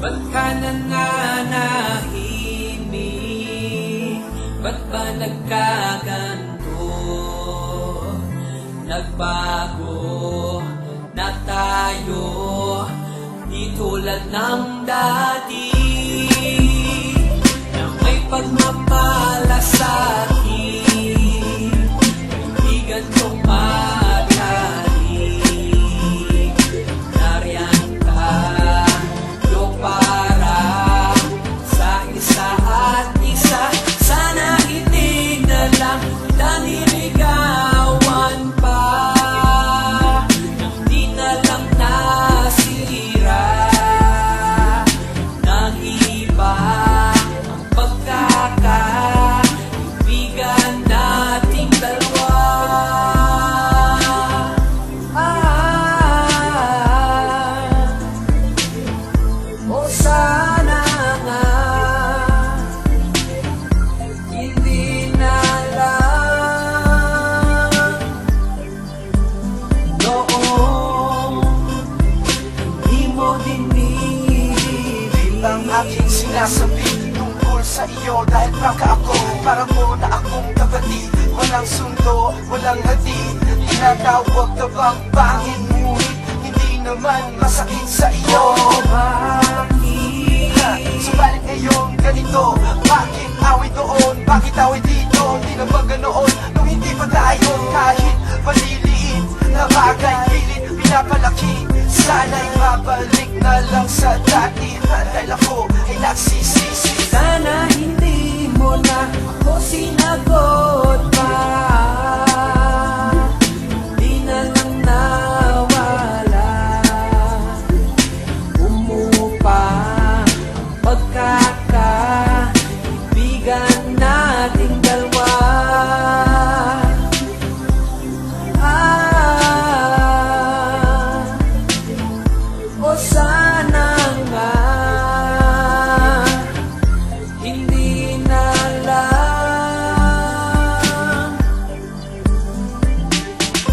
Ba't ka nananahimik? Ba't ba nagkaganto? Nagbago na tayo, di tulad ng dati, na may pagmamalasakit, kaibigan kong matalik. Nariyan ka, yo para sa isa at isa. Sana hindi na lang naniligawan pa, nang di na lang nasira ng iba ang pagkakaibigan nating dalawa. O sana nga hindi na lang noong hindi mo dinibig ang aking sinasabi tungkol sa iyo, dahil baka ako para mo na akong kapatid. Walang sundo, walang hatid, tinatawag na bang bangin, ngunit hindi naman masakit sa iyo. Subalit ngayon ganito, bakit away doon, bakit away dito? Di na ba ganoon nung hindi pa tayo? Kahit maliliit na bagay, pilit pinapalaki. Sana'y mabalik na lang sa dati, dahil ako ay nagsisisi. Sana hindi mo na ako sinagot pa, di na lang nawala. Umupa ang pagkakaibigan nating dalawa. O sana nga hindi na lang.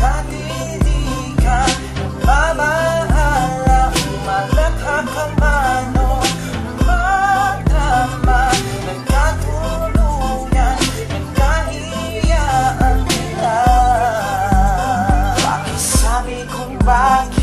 Dati di ka mamahala, malakha ka man o magdama, nagkatuluyan, nagkahiyaan nila. Bakit sabi kung bakit